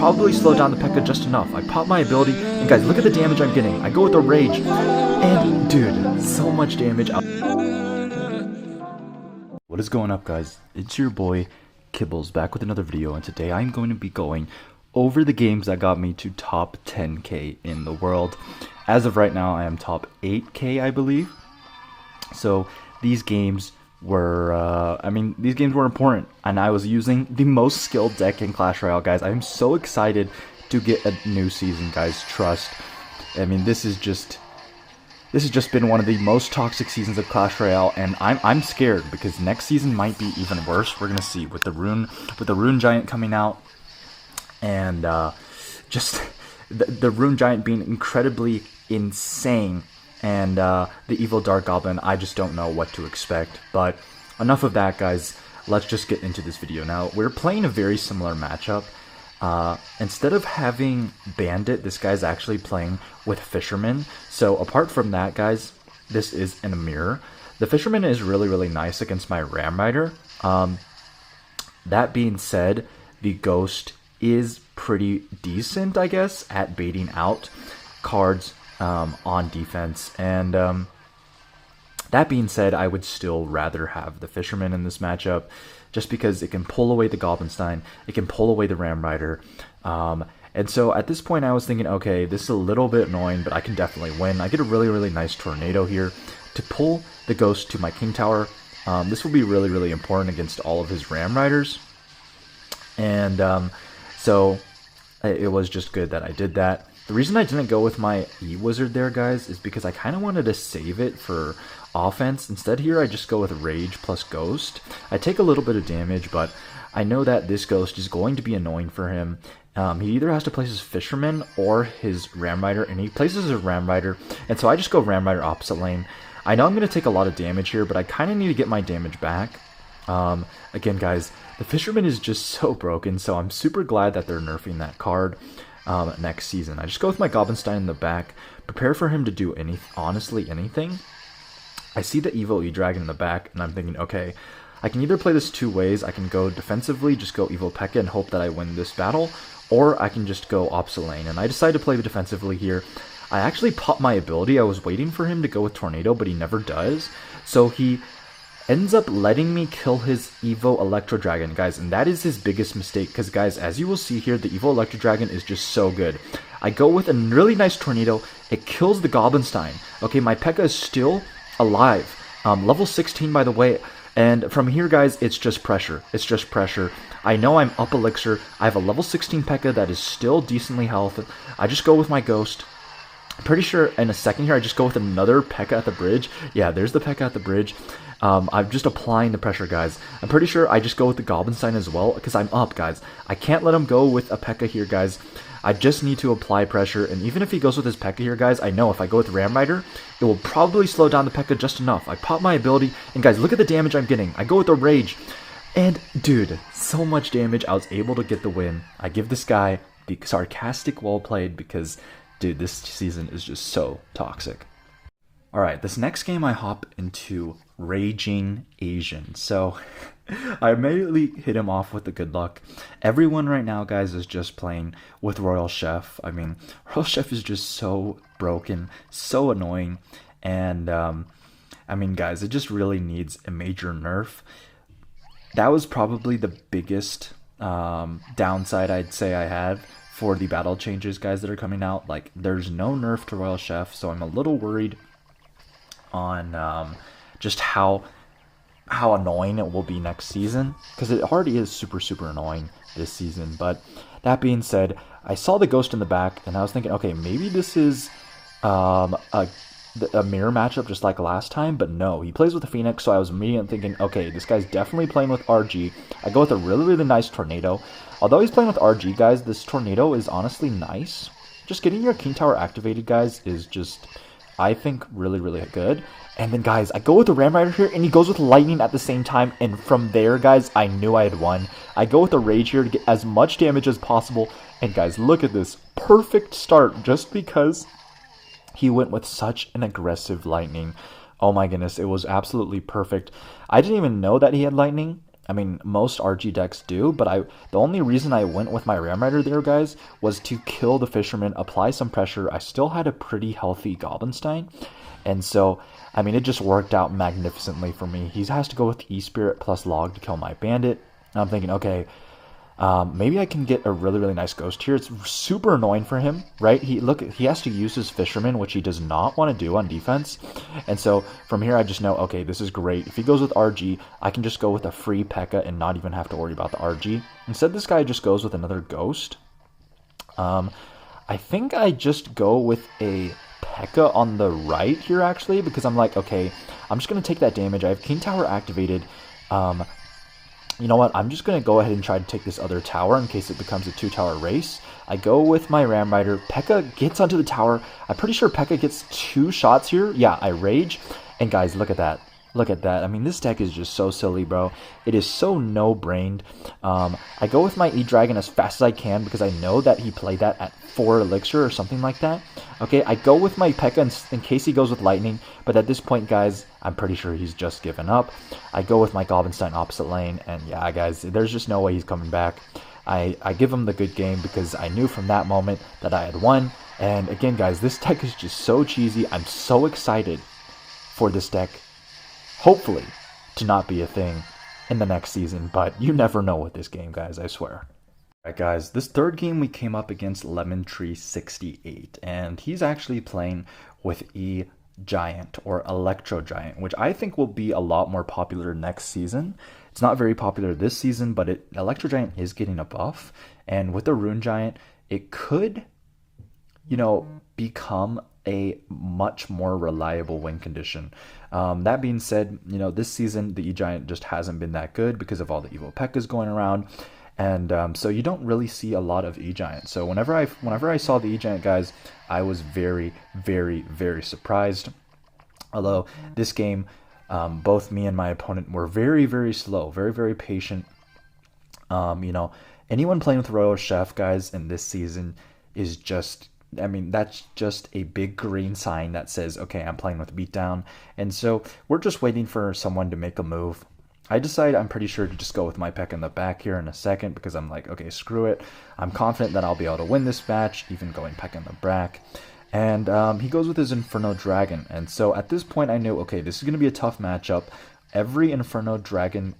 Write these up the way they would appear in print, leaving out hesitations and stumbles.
probably slow down the P.E.K.K.A just enough. I pop my ability, and guys, look at the damage I'm getting. I go with the Rage, and dude, so much damage. What is going up, guys? It's your boy Kibbles back with another video, and today I'm going to be going over the games that got me to top 10k in the world. As of right now, I am top 8k, I believe. So these games were, these games were important, and I was using the most skilled deck in Clash Royale, guys. I'm so excited to get a new season, guys. Trust. I mean, this has just been one of the most toxic seasons of Clash Royale, and I'm scared because next season might be even worse. We're gonna see with the Rune Giant coming out, and just the Rune Giant being incredibly insane, and the Evil Dark Goblin. I just don't know what to expect. But enough of that, guys. Let's just get into this video. Now, we're playing a very similar matchup. Instead of having Bandit, this guy's actually playing with Fisherman. So apart from that, guys, this is in a mirror. The Fisherman is really nice against my Ram Rider. That being said, the Ghost is pretty decent, I guess, at baiting out cards on defense. And that being said, I would still rather have the Fisherman in this matchup, just because it can pull away the Goblinstein, it can pull away the Ram Rider. And so at this point I was thinking, okay, this is a little bit annoying, but I can definitely win. I get a really nice Tornado here to pull the Ghost to my King Tower. This will be really important against all of his Ram Riders. And so it was just good that I did that. The reason I didn't go with my E-Wizard there, guys, is because I kind of wanted to save it for offense. Instead here, I just go with Rage plus Ghost. I take a little bit of damage, but I know that this Ghost is going to be annoying for him. He either has to place his Fisherman or his Ram Rider, and he places his Ram Rider, and so I just go Ram Rider opposite lane. I know I'm going to take a lot of damage here, but I kind of need to get my damage back. Again, guys, the Fisherman is just so broken, so I'm super glad that they're nerfing that card next season. I just go with my Goblinstein in the back, prepare for him to do honestly anything. I see the Evil E-Dragon in the back, and I'm thinking, okay, I can either play this two ways. I can go defensively, just go Evil P.E.K.K.A and hope that I win this battle, or I can just go opposite lane. And I decided to play defensively here. I actually popped my ability. I was waiting for him to go with Tornado, but he never does. So he ends up letting me kill his Evo Electro Dragon, guys, and that is his biggest mistake, because, guys, as you will see here, the Evo Electro Dragon is just so good. I go with a really nice Tornado. It kills the Goblinstein. Okay, my P.E.K.K.A is still alive. Level 16, by the way, and from here, guys, it's just pressure. It's just pressure. I know I'm up Elixir. I have a level 16 P.E.K.K.A that is still decently healthy. I just go with my Ghost. I'm pretty sure in a second here, I just go with another P.E.K.K.A at the bridge. Yeah, there's the P.E.K.K.A at the bridge. I'm just applying the pressure, guys. I'm pretty sure I just go with the Goblinstein as well, because I'm up, guys. I can't let him go with a P.E.K.K.A here, guys. I just need to apply pressure, and even if he goes with his P.E.K.K.A here, guys, I know if I go with Ram Rider, it will probably slow down the P.E.K.K.A just enough. I pop my ability, and guys, look at the damage I'm getting. I go with the Rage, and dude, so much damage. I was able to get the win. I give this guy the sarcastic well played because, dude, this season is just so toxic. Alright, this next game I hop into Raging Asian. So I immediately hit him off with the good luck. Everyone right now, guys, is just playing with Royal Chef. I mean, Royal Chef is just so broken, so annoying. And, I mean, guys, it just really needs a major nerf. That was probably the biggest downside I'd say I had for the battle changes, guys, that are coming out. Like, there's no nerf to Royal Chef, so I'm a little worried on just how annoying it will be next season, because it already is super annoying this season. But that being said, I saw the Ghost in the back, and I was thinking, okay, maybe this is a mirror matchup just like last time, but no, he plays with the Phoenix, so I was immediately thinking, okay, this guy's definitely playing with RG. I go with a really nice Tornado. Although he's playing with RG, guys, this Tornado is honestly nice. Just getting your King Tower activated, guys, is just, I think, really good. And then, guys, I go with the Ram Rider here, and he goes with Lightning at the same time. And from there, guys, I knew I had won. I go with the Rage here to get as much damage as possible. And, guys, look at this. Perfect start just because he went with such an aggressive Lightning. Oh, my goodness. It was absolutely perfect. I didn't even know that he had Lightning. I mean, most RG decks do, but the only reason I went with my Ram Rider there, guys, was to kill the Fisherman, apply some pressure. I still had a pretty healthy Goblinstein, and so, I mean, it just worked out magnificently for me. He has to go with E-Spirit plus Log to kill my Bandit, and I'm thinking, okay, maybe I can get a really, really nice Ghost here. It's super annoying for him, right? He has to use his Fisherman, which he does not want to do on defense. And so from here, I just know, okay, this is great. If he goes with RG, I can just go with a free P.E.K.K.A. and not even have to worry about the RG. Instead, this guy just goes with another Ghost. I think I just go with a P.E.K.K.A. on the right here, actually, because I'm like, okay, I'm just going to take that damage. I have King Tower activated. You know what, I'm just going to go ahead and try to take this other tower in case it becomes a 2-tower race. I go with my Ram Rider. P.E.K.K.A. gets onto the tower. I'm pretty sure P.E.K.K.A. gets 2 shots here. Yeah, I rage. And guys, look at that. Look at that. I mean, this deck is just so silly, bro. It is so no-brained. I go with my E-Dragon as fast as I can because I know that he played that at 4 Elixir or something like that. Okay, I go with my P.E.K.K.A. in case he goes with Lightning, but at this point, guys, I'm pretty sure he's just given up. I go with my Goblinstein opposite lane, and yeah, guys, there's just no way he's coming back. I give him the good game because I knew from that moment that I had won. And again, guys, this deck is just so cheesy. I'm so excited for this deck, hopefully, to not be a thing in the next season, but you never know with this game, guys, I swear. Alright guys, this third game we came up against Lemon Tree 68, and he's actually playing with E-Giant or Electro Giant, which I think will be a lot more popular next season. It's not very popular this season, but Electro Giant is getting a buff, and with the Rune Giant, it could, you know, become a much more reliable win condition. That being said, you know, this season the E-Giant just hasn't been that good because of all the evil P.E.K.K.A.s going around. And so you don't really see a lot of E-Giant. So whenever I saw the E-Giant, guys, I was very, very, very surprised. Although this game, both me and my opponent were very, very slow, very, very patient. You know, anyone playing with Royal Chef, guys, in this season is just, I mean, that's just a big green sign that says, okay, I'm playing with Beatdown. And so we're just waiting for someone to make a move. I decide I'm pretty sure to just go with my P.E.K.K.A. in the back here in a second because I'm like, okay, screw it. I'm confident that I'll be able to win this match, even going P.E.K.K.A. in the back. And he goes with his Inferno Dragon. And so at this point I knew, okay, this is going to be a tough matchup. Every Inferno Dragon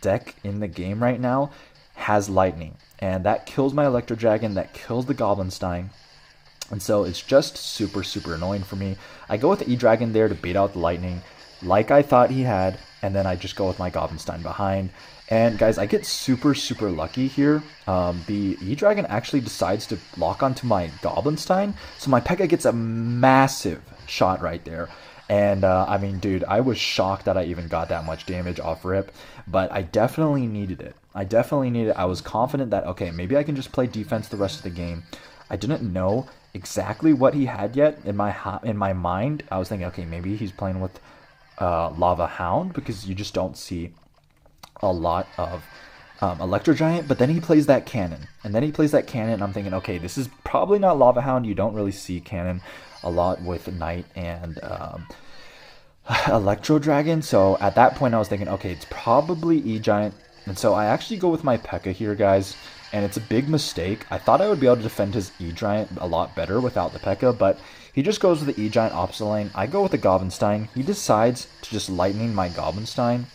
deck in the game right now has Lightning. And that kills my Electro Dragon, that kills the Goblinstein. And so it's just super, super annoying for me. I go with the E-Dragon there to bait out the Lightning, like I thought he had, and then I just go with my Goblinstein behind. And guys, I get super, super lucky here. The E-Dragon actually decides to lock onto my Goblinstein, so my P.E.K.K.A. gets a massive shot right there. And I mean, dude, I was shocked that I even got that much damage off rip, but I definitely needed it. I was confident that, okay, maybe I can just play defense the rest of the game. I didn't know exactly what he had yet. In my mind, I was thinking, okay, maybe he's playing with Lava Hound, because you just don't see a lot of Electro Giant. But then he plays that cannon, and I'm thinking, okay, this is probably not Lava Hound. You don't really see cannon a lot with Knight and Electro Dragon. So at that point I was thinking, okay, it's probably E-Giant. And so I actually go with my P.E.K.K.A. here, guys, and it's a big mistake. I thought I would be able to defend his E-Giant a lot better without the P.E.K.K.A., but he just goes with the E-Giant opposite lane. I go with the Goblinstein. He decides to just Lightning my Goblinstein.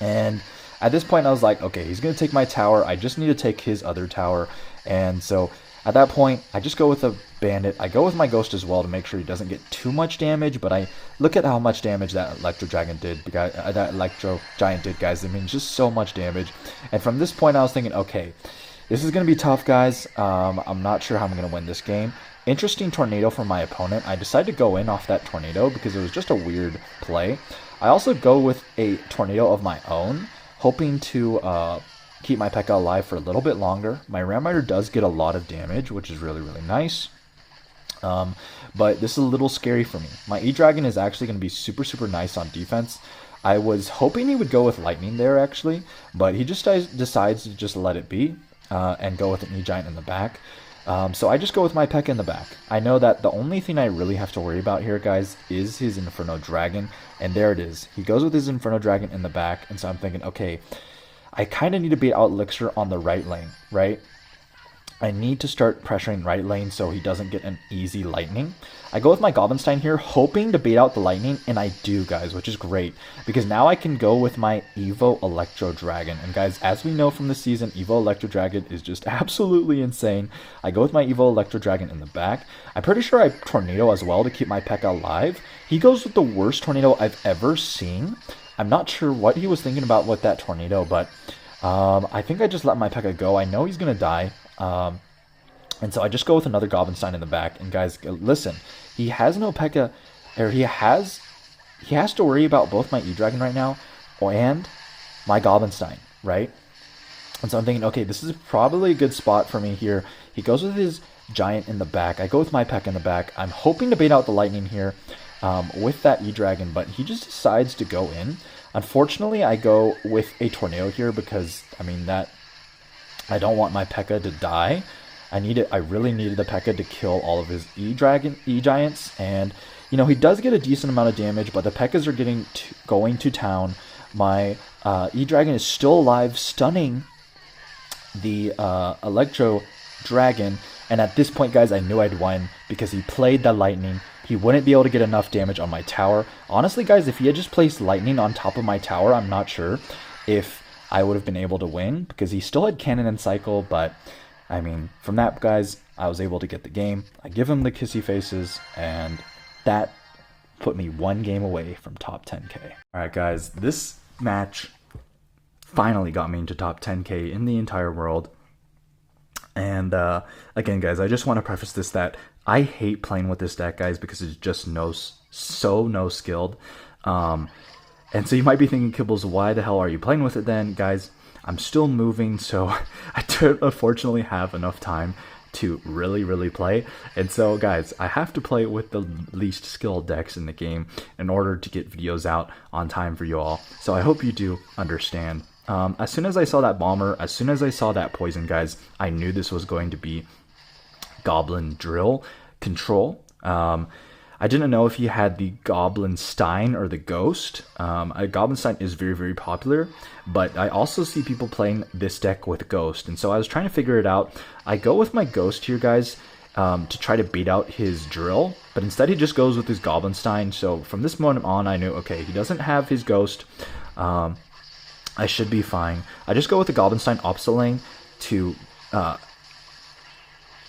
And at this point, I was like, okay, he's going to take my tower. I just need to take his other tower. And so at that point, I just go with a Bandit. I go with my Ghost as well to make sure he doesn't get too much damage. But I look at how much damage that Electro Dragon did. That Electro Giant did, guys. I mean, just so much damage. And from this point, I was thinking, okay, this is going to be tough, guys. I'm not sure how I'm going to win this game. Interesting tornado from my opponent. I decided to go in off that tornado because it was just a weird play. I also go with a tornado of my own, hoping to keep my P.E.K.K.A. alive for a little bit longer. My Ram Rider does get a lot of damage, which is really, really nice. But this is a little scary for me. My E-Dragon is actually going to be super, super nice on defense. I was hoping he would go with Lightning there, actually, but he just decides to just let it be and go with an E-Giant in the back. So I just go with my P.E.K.K.A in the back. I know that the only thing I really have to worry about here, guys, is his Inferno Dragon. And there it is. He goes with his Inferno Dragon in the back. And so I'm thinking, okay, I kind of need to beat out Elixir on the right lane, right? I need to start pressuring right lane so he doesn't get an easy lightning. I go with my Goblinstein here, hoping to bait out the lightning, and I do, guys, which is great. Because now I can go with my Evo Electro Dragon. And guys, as we know from this season, Evo Electro Dragon is just absolutely insane. I go with my Evo Electro Dragon in the back. I'm pretty sure I Tornado as well to keep my P.E.K.K.A alive. He goes with the worst Tornado I've ever seen. I'm not sure what he was thinking about with that Tornado, but I think I just let my P.E.K.K.A go. I know he's going to die. And so I just go with another Goblinstein in the back. And guys, listen, he has no P.E.K.K.A, or he has to worry about both my E-Dragon right now and my Goblinstein, right? And so I'm thinking, okay, this is probably a good spot for me here. He goes with his Giant in the back. I go with my P.E.K.K.A in the back. I'm hoping to bait out the lightning here with that E-Dragon, but he just decides to go in. Unfortunately, I go with a Tornado here because, I mean, that I don't want my P.E.K.K.A to die. I really needed the P.E.K.K.A to kill all of his E-Giants, and you know, he does get a decent amount of damage, but the P.E.K.K.As are going to town. My E-Dragon is still alive, stunning the Electro Dragon, and at this point, guys, I knew I'd won because he played the Lightning. He wouldn't be able to get enough damage on my tower. Honestly, guys, if he had just placed Lightning on top of my tower, I'm not sure if I would have been able to win because he still had Cannon and Cycle, but I mean, from that, guys, I was able to get the game. I give him the kissy faces, and that put me one game away from top 10k. Alright, guys, this match finally got me into top 10k in the entire world. And again, guys, I just want to preface this that I hate playing with this deck, guys, because it's just so no skilled. And so you might be thinking, Kibbles, why the hell are you playing with it then? Guys, I'm still moving, so I don't unfortunately have enough time to really play. And so, guys, I have to play with the least skilled decks in the game in order to get videos out on time for you all. So I hope you do understand. As soon as I saw that Bomber, as soon as I saw that Poison, guys, I knew this was going to be Goblin Drill control. I didn't know if he had the Goblinstein or the Ghost. Goblinstein is very popular, but I also see people playing this deck with Ghost, and so I was trying to figure it out. I go with my Ghost here, guys, to try to beat out his Drill, but instead he just goes with his Goblinstein. So from this moment on, I knew, okay, he doesn't have his Ghost. I should be fine. I just go with the Goblinstein opposite lane to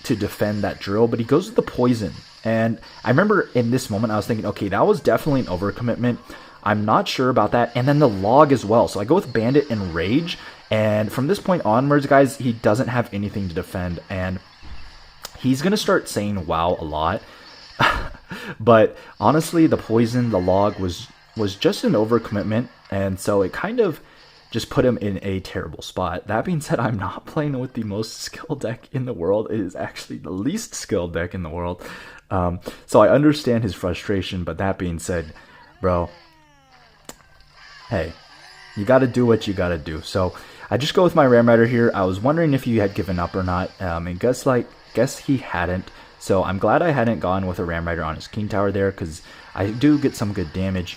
defend that Drill, but he goes with the Poison. And I remember in this moment I was thinking, okay, that was definitely an overcommitment. I'm not sure about that. And then the Log as well. So I go with Bandit and Rage. And from this point onwards, guys, he doesn't have anything to defend. And he's going to start saying wow a lot. But honestly, the Poison, the Log was just an overcommitment. And so it kind of just put him in a terrible spot. That being said, I'm not playing with the most skilled deck in the world. It is actually the least skilled deck in the world. So I understand his frustration, but that being said, bro, hey, you got to do what you got to do. So I just go with my Ram Rider here. I was wondering if he had given up or not. And guess he hadn't. So I'm glad I hadn't gone with a Ram Rider on his King Tower there, because I do get some good damage.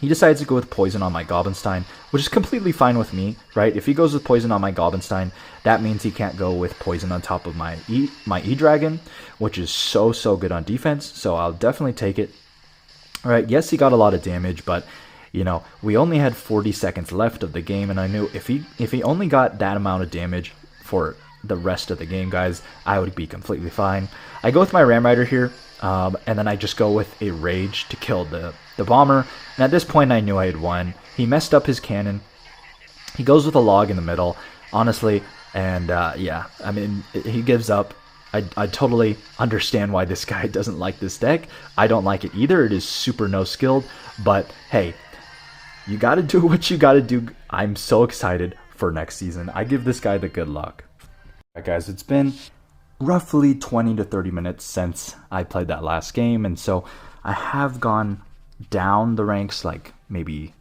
He decides to go with Poison on my Goblinstein, which is completely fine with me, right? If he goes with Poison on my Goblinstein, that means he can't go with Poison on top of my E-Dragon, which is so good on defense, so I'll definitely take it. All right, yes, he got a lot of damage, but, you know, we only had 40 seconds left of the game, and I knew if he only got that amount of damage for the rest of the game, guys, I would be completely fine. I go with my Ram Rider here, and then I just go with a Rage to kill the Bomber, and at this point I knew I had won. He messed up his cannon. He goes with a Log in the middle, honestly, and yeah, I mean, he gives up. I totally understand why this guy doesn't like this deck. I don't like it either. It is super no skilled, but hey, you gotta do what you gotta do. I'm so excited for next season. I give this guy the good luck. Alright guys, it's been roughly 20 to 30 minutes since I played that last game, and so I have gone down the ranks like maybe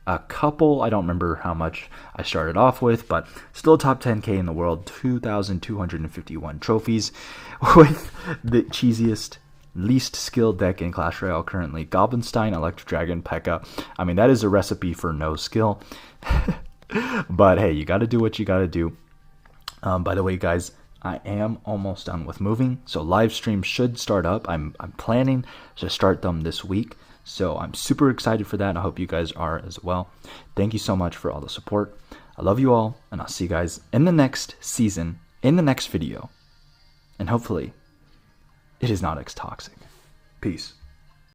a couple. I don't remember how much I started off with, but still top 10k in the world. 2,251 trophies with the cheesiest, least skilled deck in Clash Royale currently. Goblinstein, Electro Dragon, P.E.K.K.A. I mean, that is a recipe for no skill. But hey, you got to do what you got to do. By the way, guys, I am almost done with moving, so live streams should start up. I'm planning to start them this week, so I'm super excited for that, and I hope you guys are as well. Thank you so much for all the support. I love you all, and I'll see you guys in the next season, in the next video, and hopefully it is not X-Toxic. Peace.